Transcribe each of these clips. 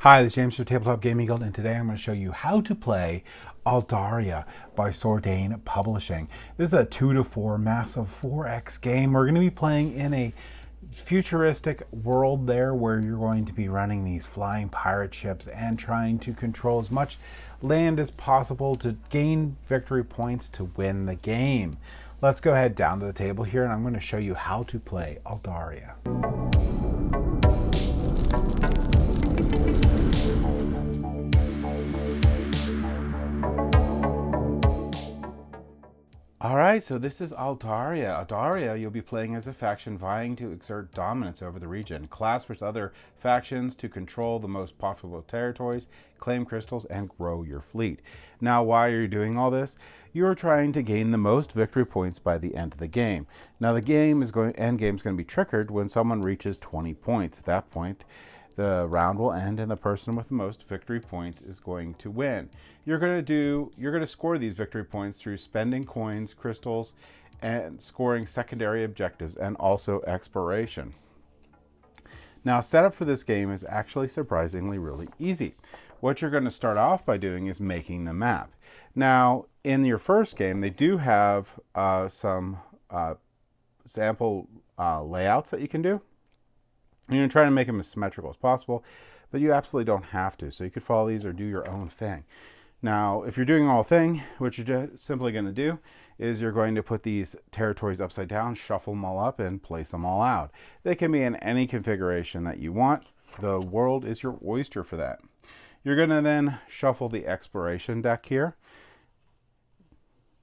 Hi, this is James from Tabletop Gaming Guild, and today I'm going to show you how to play Aldarra by Sordain Publishing. This is a 2 to 4 massive 4X game. We're going to be playing in a futuristic world there where you're going to be running these flying pirate ships and trying to control as much land as possible to gain victory points to win the game. Let's go ahead down to the table here, and I'm going to show you how to play Aldarra. Alright, so this is Aldarra. Aldarra, you'll be playing as a faction vying to exert dominance over the region. Clash with other factions to control the most populous territories, claim crystals, and grow your fleet. Now, why are you doing all this? You are trying to gain the most victory points by the end of the game. Now, the end game is going to be triggered when someone reaches 20 points. At that point, the round will end and the person with the most victory points is going to win. You're going to score these victory points through spending coins, crystals, and scoring secondary objectives, and also exploration. Now, setup for this game is actually surprisingly really easy. What you're going to start off by doing is making the map. Now, in your first game, they do have some sample layouts that you can do. You're going to try to make them as symmetrical as possible, but you absolutely don't have to. So you could follow these or do your own thing. Now, if you're doing all thing, what you're just simply going to do is you're going to put these territories upside down, shuffle them all up, and place them all out. They can be in any configuration that you want. The world is your oyster for that. You're going to then shuffle the exploration deck here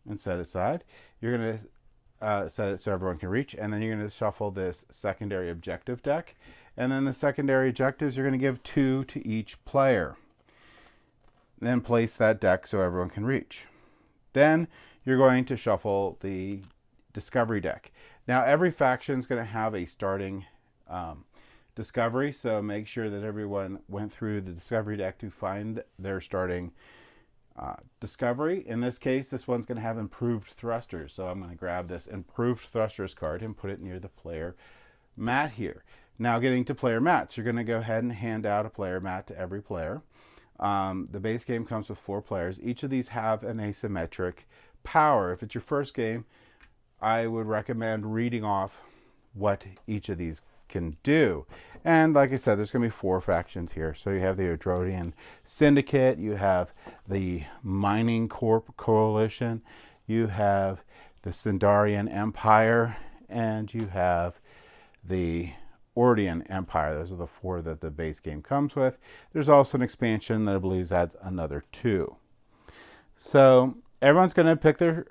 and set it aside. You're going to set it so everyone can reach, and then you're going to shuffle this secondary objective deck, and then the secondary objectives you're going to give 2 to each player. Then place that deck so everyone can reach. Then you're going to shuffle the discovery deck. Now, every faction is going to have a starting discovery, so make sure that everyone went through the discovery deck to find their starting discovery. In this case, this one's going to have improved thrusters, so I'm going to grab this improved thrusters card and put it near the player mat here. Now, getting to player mats, you're going to go ahead and hand out a player mat to every player. The base game comes with 4 players. Each of these have an asymmetric power. If it's your first game, I would recommend reading off what each of these can do. And like I said, there's going to be 4 factions here. So you have the Adrodian Syndicate, you have the Mining Corp Coalition, you have the Sindarian Empire, and you have the Ordian Empire. Those are the 4 that the base game comes with. There's also an expansion that I believe adds another 2. So everyone's going to pick their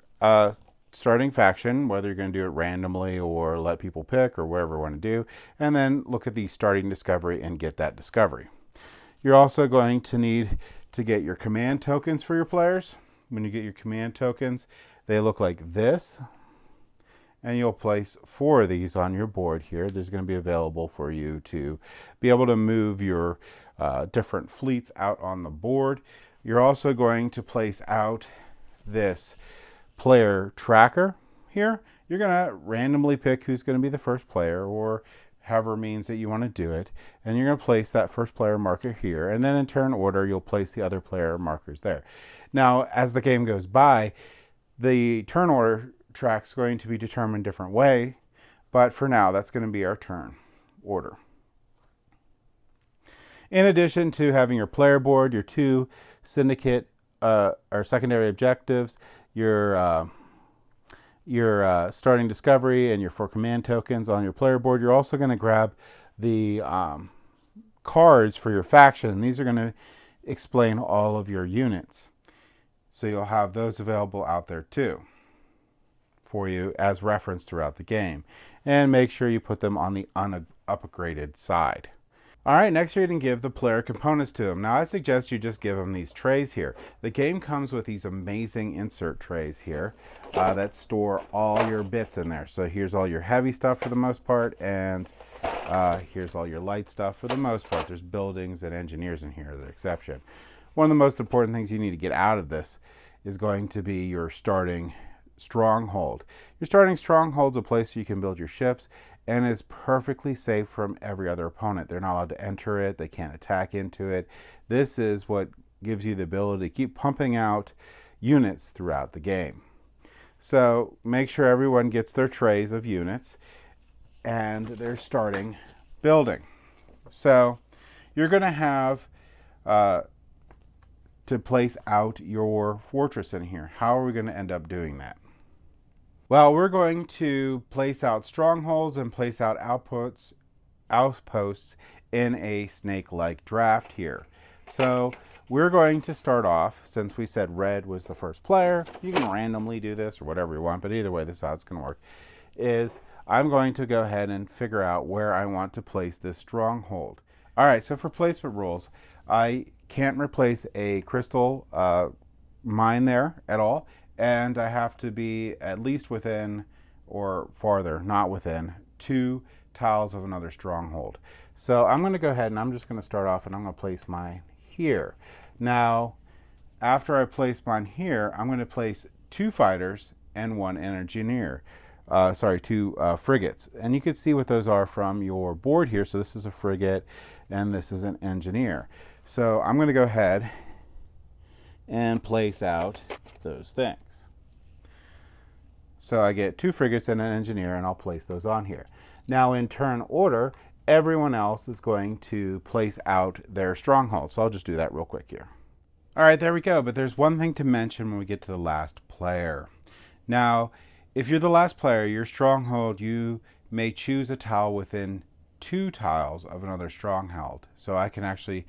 starting faction, whether you're going to do it randomly or let people pick or whatever you want to do, and then look at the starting discovery and get that discovery. You're also going to need to get your command tokens for your players. When you get your command tokens, they look like this, and you'll place 4 of these on your board here. There's going to be available for you to be able to move your different fleets out on the board. You're also going to place out this player tracker here. You're going to randomly pick who's going to be the first player, or however means that you want to do it, and you're going to place that first player marker here, and then in turn order you'll place the other player markers there. Now, as the game goes by, the turn order track's going to be determined a different way, but for now that's going to be our turn order. In addition to having your player board, your 2 syndicate or secondary objectives, your starting discovery, and your 4 command tokens on your player board, you're also going to grab the cards for your faction. These are going to explain all of your units, so you'll have those available out there too for you as reference throughout the game, and make sure you put them on the upgraded side. Alright, next you're going to give the player components to them. Now I suggest you just give them these trays here. The game comes with these amazing insert trays here that store all your bits in there. So here's all your heavy stuff for the most part, and here's all your light stuff for the most part. There's buildings and engineers in here, the exception. One of the most important things you need to get out of this is going to be your starting stronghold. Your starting stronghold's a place you can build your ships and is perfectly safe from every other opponent. They're not allowed to enter it. They can't attack into it. This is what gives you the ability to keep pumping out units throughout the game. So make sure everyone gets their trays of units and they're starting building. So you're going to have to place out your fortress in here. How are we going to end up doing that? Well, we're going to place out strongholds and place out outposts in a snake-like draft here. So we're going to start off, since we said red was the first player, you can randomly do this or whatever you want, but either way, this is how it's going to work, is I'm going to go ahead and figure out where I want to place this stronghold. All right, so for placement rules, I can't replace a crystal mine there at all, and I have to be at least within, or farther, not within, 2 tiles of another stronghold. So I'm going to go ahead and I'm just going to start off and I'm going to place mine here. Now, after I place mine here, I'm going to place 2 fighters and 1 engineer. 2 frigates. And you can see what those are from your board here. So this is a frigate and this is an engineer. So I'm going to go ahead and place out those things. So I get 2 frigates and an engineer, and I'll place those on here. Now in turn order, everyone else is going to place out their stronghold. So I'll just do that real quick here. All right, there we go. But there's one thing to mention when we get to the last player. Now, if you're the last player, your stronghold, you may choose a tile within 2 tiles of another stronghold. So I can actually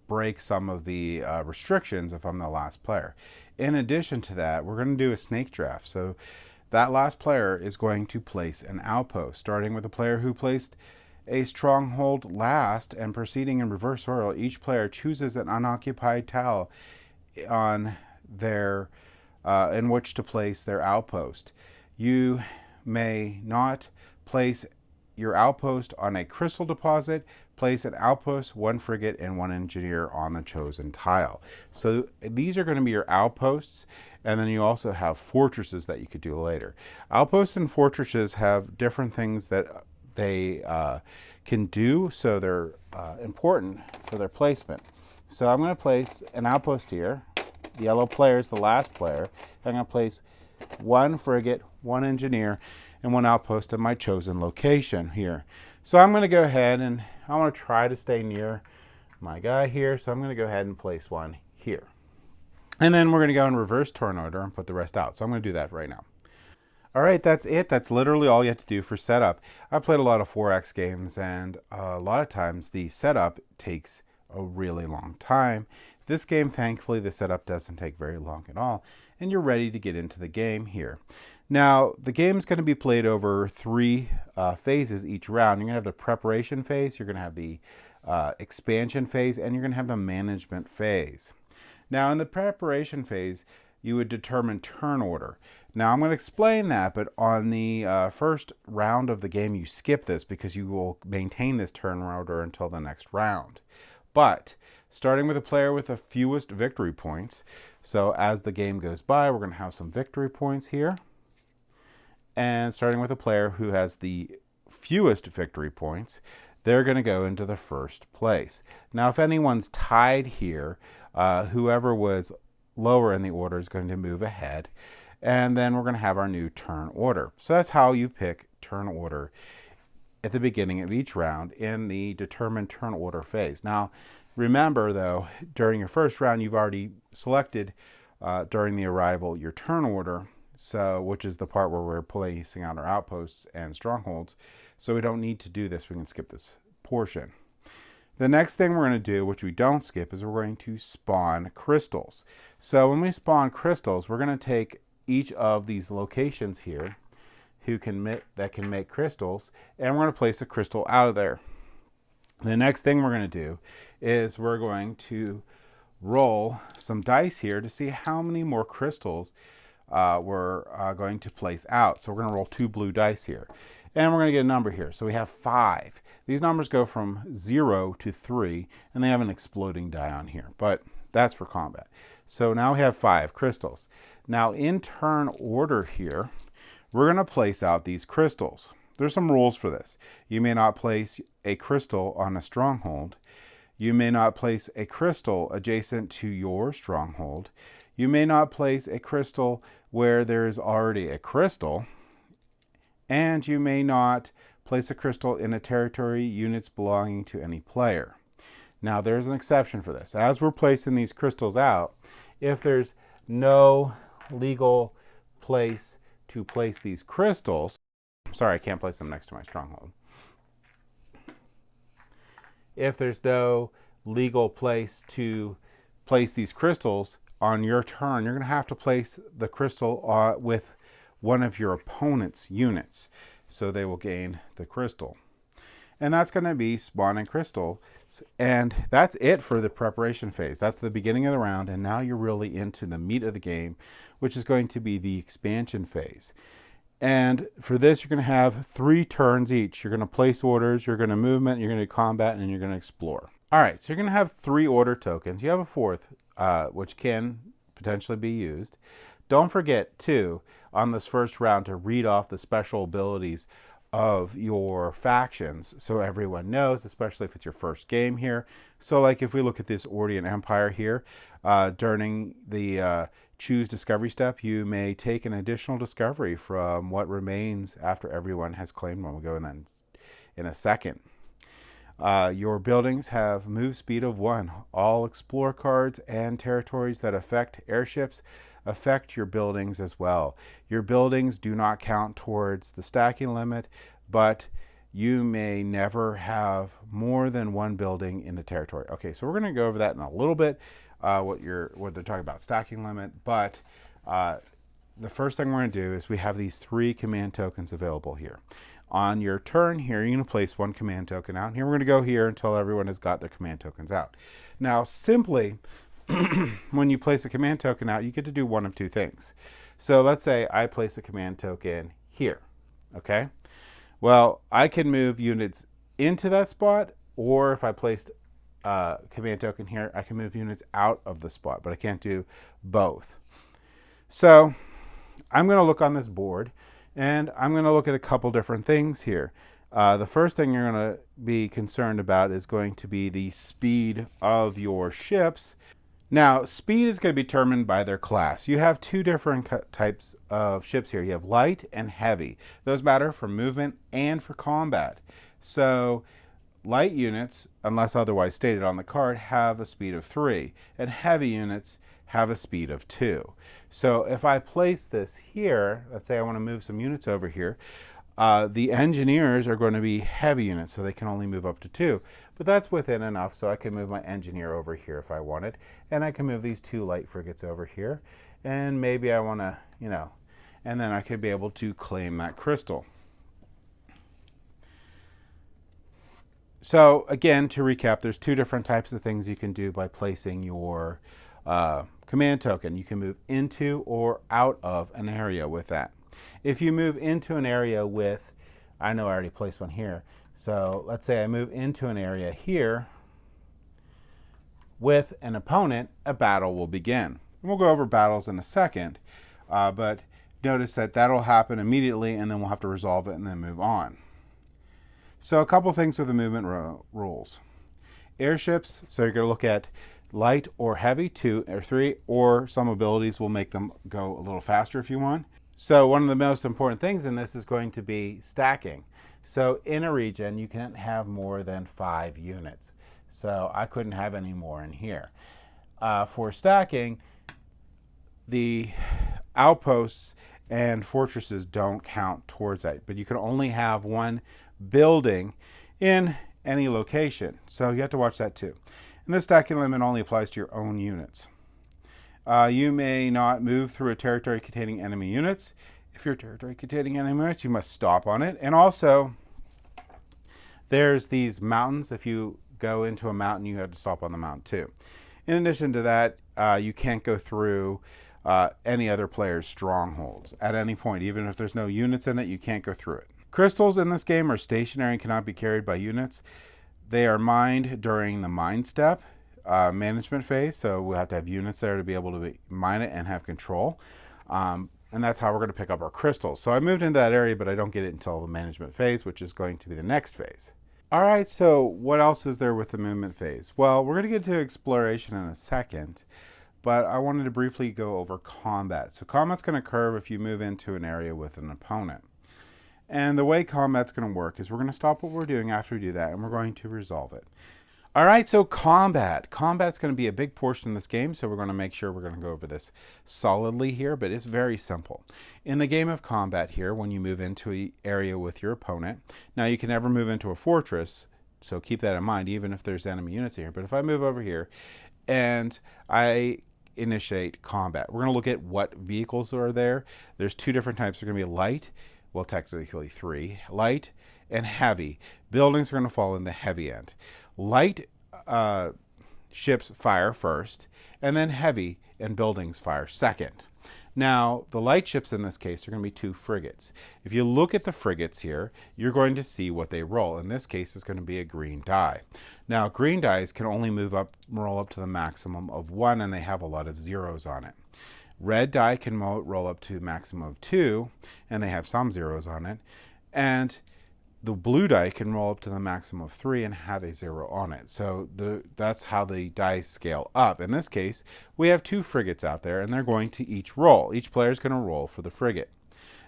break some of the restrictions if I'm the last player. In addition to that, we're going to do a snake draft. So that last player is going to place an outpost, starting with the player who placed a stronghold last and proceeding in reverse order. Each player chooses an unoccupied tile on their in which to place their outpost. You may not place your outpost on a crystal deposit. Place an outpost, 1 frigate, and 1 engineer on the chosen tile. So these are going to be your outposts, and then you also have fortresses that you could do later. Outposts and fortresses have different things that they can do, so they're important for their placement. So I'm going to place an outpost here. The yellow player is the last player. I'm going to place 1 frigate, 1 engineer, and 1 outpost in my chosen location here. So I'm going to go ahead and I want to try to stay near my guy here. So I'm going to go ahead and place 1 here. And then we're going to go in reverse turn order and put the rest out. So I'm going to do that right now. All right, that's it. That's literally all you have to do for setup. I've played a lot of 4X games, and a lot of times the setup takes a really long time. This game, thankfully, the setup doesn't take very long at all, and you're ready to get into the game here. Now, the game's going to be played over 3 phases each round. You're going to have the preparation phase, you're going to have the expansion phase, and you're going to have the management phase. Now, in the preparation phase, you would determine turn order. Now, I'm going to explain that, but on the first round of the game, you skip this because you will maintain this turn order until the next round. But starting with a player with the fewest victory points, so as the game goes by, we're going to have some victory points here. And starting with a player who has the fewest victory points, they're going to go into the first place. Now, if anyone's tied here, whoever was lower in the order is going to move ahead. And then we're going to have our new turn order. So that's how you pick turn order at the beginning of each round in the determine turn order phase. Now, remember, though, during your first round, you've already selected during the arrival your turn order. So, which is the part where we're placing out our outposts and strongholds. So we don't need to do this. We can skip this portion. The next thing we're going to do, which we don't skip, is we're going to spawn crystals. So when we spawn crystals, we're going to take each of these locations here that can make crystals, and we're going to place a crystal out of there. The next thing we're going to do is we're going to roll some dice here to see how many more crystals we're going to place out. So we're going to roll 2 blue dice here. And we're going to get a number here. So we have 5. These numbers go from 0 to 3, and they have an exploding die on here. But that's for combat. So now we have 5 crystals. Now in turn order here, we're going to place out these crystals. there's some rules for this. You may not place a crystal on a stronghold. You may not place a crystal adjacent to your stronghold. You may not place a crystal where there is already a crystal. And you may not place a crystal in a territory units belonging to any player. Now, there's an exception for this. As we're placing these crystals out, if there's no legal place to place these crystals, sorry, I can't place them next to my stronghold. If there's no legal place to place these crystals on your turn, you're going to have to place the crystal with one of your opponent's units, so they will gain the crystal. And that's going to be spawning crystal. And that's it for the preparation phase. That's the beginning of the round, and now you're really into the meat of the game, which is going to be the expansion phase. And for this, you're going to have 3 turns each. You're going to place orders, you're going to movement, you're going to combat, and you're going to explore. All right, so you're going to have 3 order tokens. You have a 4th, which can potentially be used. Don't forget, too, on this first round to read off the special abilities of your factions so everyone knows, especially if it's your first game here. So like if we look at this Ordian Empire here, during the choose discovery step, you may take an additional discovery from what remains after everyone has claimed one. We'll go in a second. Your buildings have move speed of 1. All explore cards and territories that affect airships affect your buildings as well. Your buildings do not count towards the stacking limit, but you may never have more than 1 building in the territory. Okay, so we're going to go over that in a little bit, what they're talking about stacking limit, but the first thing we're going to do is we have these 3 command tokens available here. On your turn here, you're going to place 1 command token out. And here we're going to go here until everyone has got their command tokens out. Now, simply, when you place a command token out, you get to do one of 2 things. So let's say I place a command token here, okay? Well, I can move units into that spot, or if I placed a command token here, I can move units out of the spot, but I can't do both. So I'm going to look on this board, and I'm going to look at a couple different things here. The first thing you're going to be concerned about is going to be the speed of your ships. Now, speed is going to be determined by their class. You have 2 different types of ships here. You have light and heavy. Those matter for movement and for combat. So light units, unless otherwise stated on the card, have a speed of 3, and heavy units have a speed of 2. So if I place this here, let's say I want to move some units over here, the engineers are going to be heavy units, so they can only move up to 2. But that's within enough, so I can move my engineer over here if I wanted. And I can move these 2 light frigates over here. And maybe I want to, and then I could be able to claim that crystal. So again, to recap, there's 2 different types of things you can do by placing your command token. You can move into or out of an area with that. If you move into an area with, I know I already placed one here, so let's say I move into an area here with an opponent, a battle will begin. And we'll go over battles in a second, but notice that that'll happen immediately, and then we'll have to resolve it and then move on. So a couple things with the movement rules. Airships, so you're going to look at light or heavy, 2 or 3, or some abilities will make them go a little faster if you want. So one of the most important things in this is going to be stacking. So in a region, you can't have more than 5 units. So I couldn't have any more in here. For stacking, the outposts and fortresses don't count towards that, but you can only have 1 building in any location. So you have to watch that too. And this stacking limit only applies to your own units. You may not move through a territory containing enemy units. If your territory containing enemy units, you must stop on it. And also, there's these mountains. If you go into a mountain, you have to stop on the mountain too. In addition to that, you can't go through any other player's strongholds at any point. Even if there's no units in it, you can't go through it. Crystals in this game are stationary and cannot be carried by units. They are mined during the mine step. Management phase, so we'll have to have units there to be able to mine it and have control. And that's how we're going to pick up our crystals. So I moved into that area, but I don't get it until the management phase, which is going to be the next phase. All right, so what else is there with the movement phase? Well, we're going to get to exploration in a second, but I wanted to briefly go over combat. So combat's going to occur if you move into an area with an opponent. And the way combat's going to work is we're going to stop what we're doing after we do that, and we're going to resolve it. All right, so combat. Combat's going to be a big portion of this game, so we're going to make sure we're going to go over this solidly here, but it's very simple. In the game of combat here, when you move into an area with your opponent, now you can never move into a fortress, so keep that in mind, even if there's enemy units here. But if I move over here and I initiate combat, we're going to look at what vehicles are there. There's two different types. They're going to be light, well, technically three, light and heavy. Buildings are going to fall in the heavy end. Light ships fire first, and then heavy and buildings fire second. Now, the light ships in this case are going to be two frigates. If you look at the frigates here, you're going to see what they roll. In this case, it's going to be a green die. Now, green dice can only roll up to the maximum of 1, and they have a lot of zeros on it. Red die can roll up to a maximum of 2, and they have some zeros on it. And the blue die can roll up to the maximum of 3 and have a 0 on it. So that's how the dice scale up. In this case, we have two frigates out there, and they're going to each roll. Each player is going to roll for the frigate.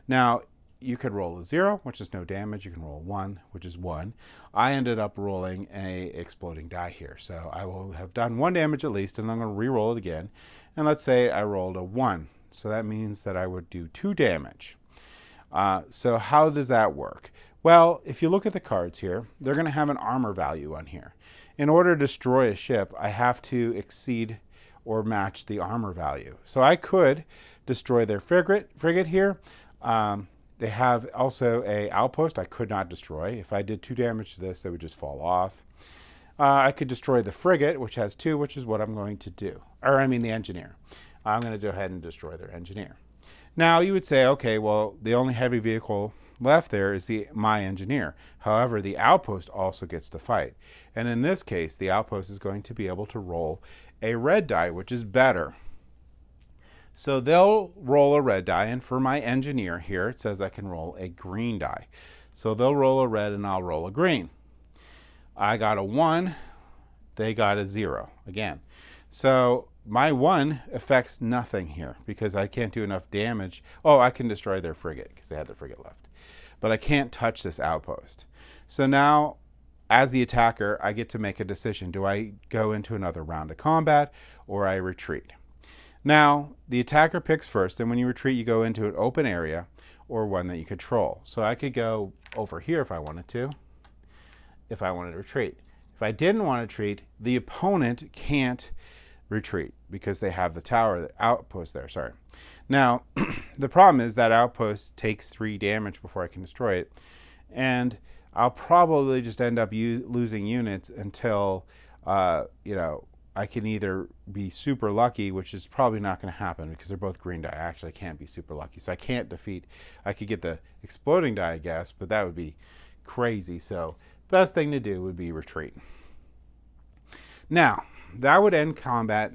Now, you could roll a 0, which is no damage. You can roll a 1, which is 1. I ended up rolling a exploding die here. So I will have done 1 damage at least, and I'm going to re-roll it again. And let's say I rolled a 1. So that means that I would do 2 damage. So how does that work? Well, if you look at the cards here, they're going to have an armor value on here. In order to destroy a ship, I have to exceed or match the armor value. So I could destroy their frigate here. They have also an outpost I could not destroy. If I did 2 damage to this, they would just fall off. I could destroy the frigate, which has 2, which is what I'm going to do. Or I mean the engineer. I'm going to go ahead and destroy their engineer. Now you would say, okay, well, the only heavy vehicle left there is my engineer. However, the outpost also gets to fight. And in this case, the outpost is going to be able to roll a red die, which is better. So they'll roll a red die, and for my engineer here, it says I can roll a green die. So they'll roll a red and I'll roll a green. I got a 1, they got a 0 again. So my 1 affects nothing here because I can't do enough damage. Oh, I can destroy their frigate because they had their frigate left. But I can't touch this outpost. So now, as the attacker, I get to make a decision. Do I go into another round of combat or I retreat? Now, the attacker picks first, and when you retreat, you go into an open area or one that you control. So I could go over here if I wanted to, if I wanted to retreat. If I didn't want to retreat, the opponent can't retreat because they have the tower, the outpost there, sorry. Now, the problem is that outpost takes 3 damage before I can destroy it, and I'll probably just end up losing units until, I can either be super lucky, which is probably not going to happen because they're both green die. I actually can't be super lucky, so I can't defeat. I could get the exploding die, I guess, but that would be crazy. So best thing to do would be retreat. Now, that would end combat.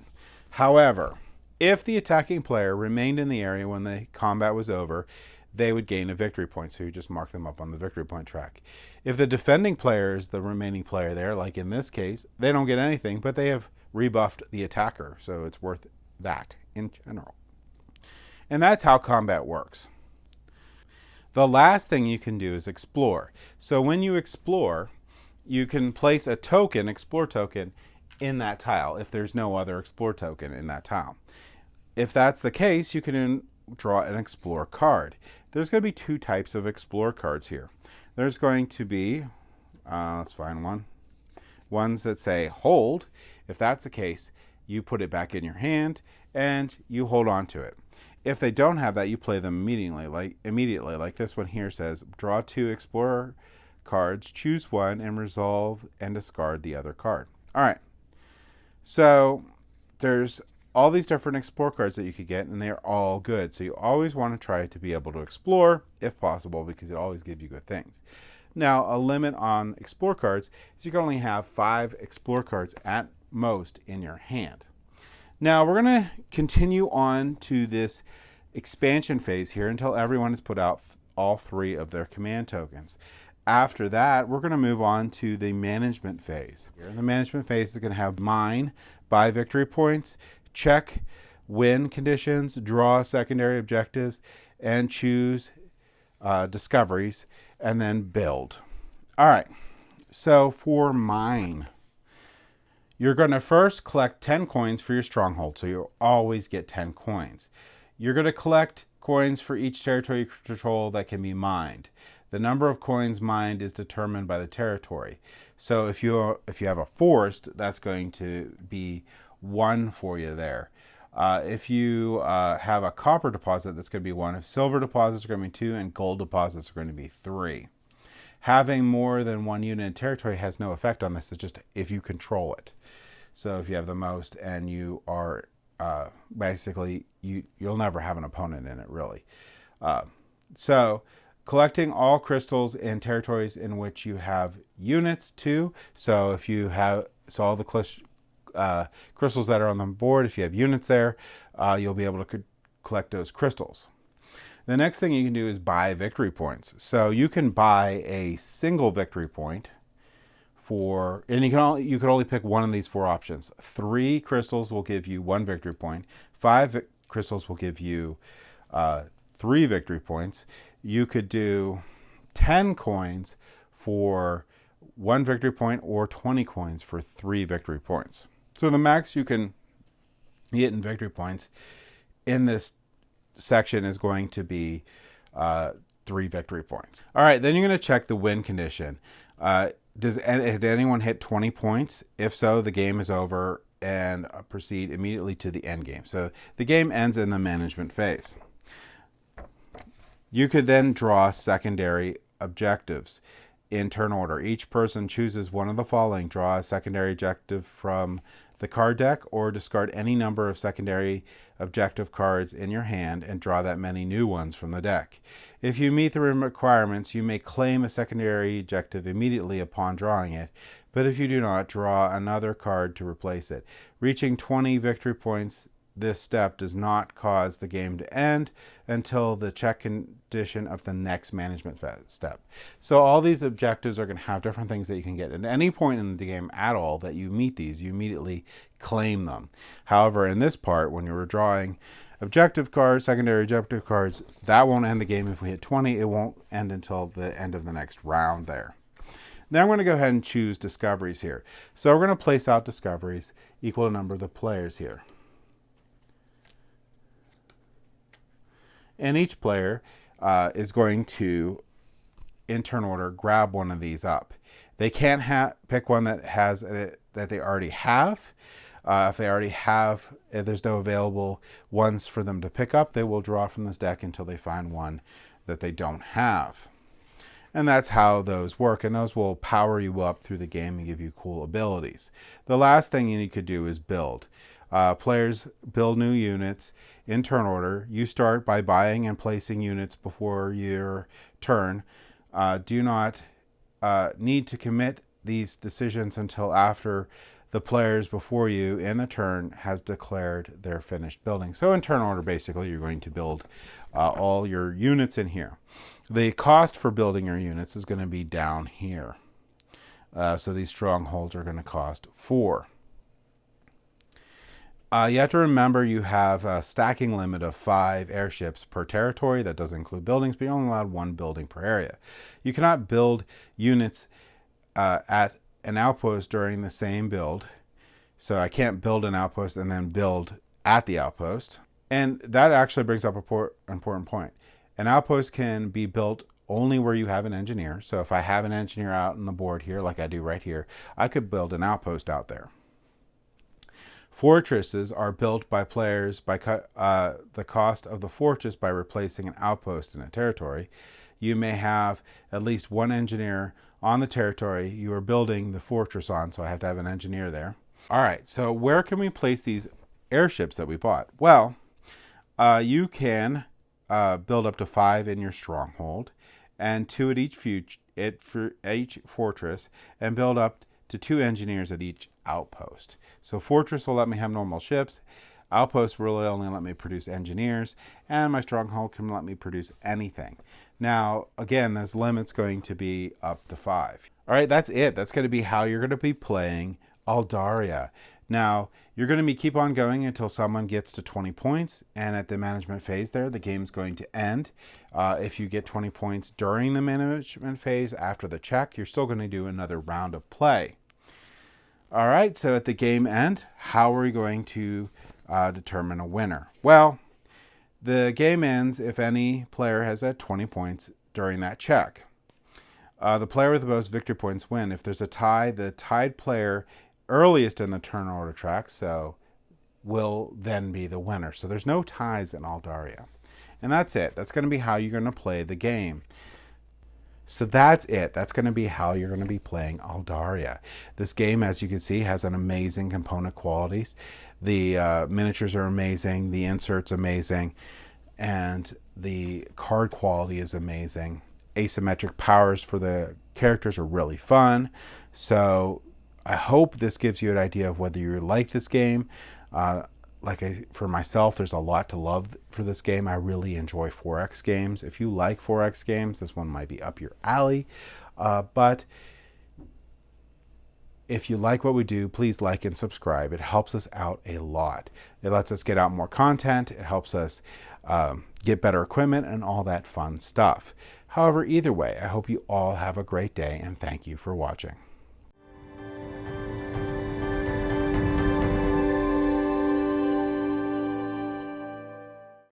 However, if the attacking player remained in the area when the combat was over, they would gain a victory point. So you just mark them up on the victory point track. If the defending player is the remaining player there, like in this case, they don't get anything, but they have rebuffed the attacker. So it's worth that in general. And that's how combat works. The last thing you can do is explore. So when you explore, you can place a token, explore token, in that tile if there's no other explore token in that tile. If that's the case, you can draw an explore card. There's going to be 2 types of explore cards here. There's going to be, let's find one, ones that say hold. If that's the case, you put it back in your hand and you hold on to it. If they don't have that, you play them immediately. Like this one here says, draw 2 explorer cards, choose one, and resolve and discard the other card. All right. So there's all these different explore cards that you could get, and they're all good. So you always want to try to be able to explore if possible because it always gives you good things. Now, a limit on explore cards is you can only have 5 explore cards at most in your hand. Now, we're going to continue on to this expansion phase here until everyone has put out all 3 of their command tokens. After that, we're going to move on to the management phase. Here, the management phase is going to have mine, buy victory points, check win conditions, draw secondary objectives, and choose discoveries, and then build. All right, so for mine, you're going to first collect 10 coins for your stronghold, so you'll always get 10 coins. You're going to collect coins for each territory you control that can be mined. The number of coins mined is determined by the territory. So if you have a forest, that's going to be 1 for you there. If you have a copper deposit, that's going to be 1. If silver deposits are going to be 2, and gold deposits are going to be 3. Having more than 1 unit in territory has no effect on this. It's just if you control it. So if you have the most and you are basically, you'll never have an opponent in it, really. So collecting all crystals in territories in which you have units too. So if you have, all the crystals that are on the board, if you have units there, you'll be able to collect those crystals. The next thing you can do is buy victory points. So you can buy a single victory point for, and you can only pick one of these 4 options. 3 crystals will give you 1 victory point. 5 crystals will give you 3 victory points. You could do 10 coins for 1 victory point, or 20 coins for 3 victory points. So the max you can get in victory points in this section is going to be 3 victory points. All right, then you're going to check the win condition. Did anyone hit 20 points? If so, the game is over, and proceed immediately to the end game. So the game ends in the management phase. You could then draw secondary objectives in turn order. Each person chooses one of the following: draw a secondary objective from the card deck, or discard any number of secondary objective cards in your hand and draw that many new ones from the deck. If you meet the requirements, you may claim a secondary objective immediately upon drawing it, but if you do not, draw another card to replace it. Reaching 20 victory points, this step does not cause the game to end until the check condition of the next management step. So all these objectives are going to have different things that you can get. At any point in the game at all that you meet these, you immediately claim them. However, in this part, when you're drawing objective cards, secondary objective cards, that won't end the game if we hit 20. It won't end until the end of the next round there. Now I'm going to go ahead and choose discoveries here. So we're going to place out discoveries equal to the number of the players here. And each player is going to, in turn order, grab one of these up. They can't pick one that has that they already have. If they already have, if there's no available ones for them to pick up, they will draw from this deck until they find one that they don't have. And that's how those work, and those will power you up through the game and give you cool abilities. The last thing you could do is build. Players build new units in turn order. You start by buying and placing units before your turn. Do not need to commit these decisions until after the players before you in the turn has declared their finished building. So in turn order, basically, you're going to build all your units in here. The cost for building your units is going to be down here. So these strongholds are going to cost 4. You have to remember you have a stacking limit of 5 airships per territory. That doesn't include buildings, but you're only allowed 1 building per area. You cannot build units at an outpost during the same build. So I can't build an outpost and then build at the outpost. And that actually brings up an important point. An outpost can be built only where you have an engineer. So if I have an engineer out on the board here, like I do right here, I could build an outpost out there. Fortresses are built by players by the cost of the fortress by replacing an outpost in a territory. You may have at least 1 engineer on the territory you are building the fortress on, so I have to have an engineer there. All right, so where can we place these airships that we bought? Well, you can build up to 5 in your stronghold, and 2 at each fortress, and build up to 2 engineers at each outpost. So fortress will let me have normal ships. Outposts really only let me produce engineers, and my stronghold can let me produce anything. Now, again, those limits going to be up to 5. All right, that's it. That's going to be how you're going to be playing Aldarra. Now, you're going to be keep on going until someone gets to 20 points, and at the management phase there, the game's going to end. If you get 20 points during the management phase after the check, you're still going to do another round of play. All right, so at the game end, how are we going to determine a winner? Well, the game ends if any player has had 20 points during that check. The player with the most victory points win. If there's a tie, the tied player earliest in the turn order track will then be the winner. So there's no ties in Aldarra. And that's it. That's going to be how you're going to play the game. So that's it. That's going to be how you're going to be playing Aldarra. This game, as you can see, has an amazing component qualities. The miniatures are amazing. The insert's amazing. And the card quality is amazing. Asymmetric powers for the characters are really fun. So I hope this gives you an idea of whether you like this game. For myself, there's a lot to love for this game. I really enjoy 4X games. If you like 4X games, this one might be up your alley. But if you like what we do, please like and subscribe. It helps us out a lot. It lets us get out more content. It helps us get better equipment and all that fun stuff. However, either way, I hope you all have a great day, and thank you for watching.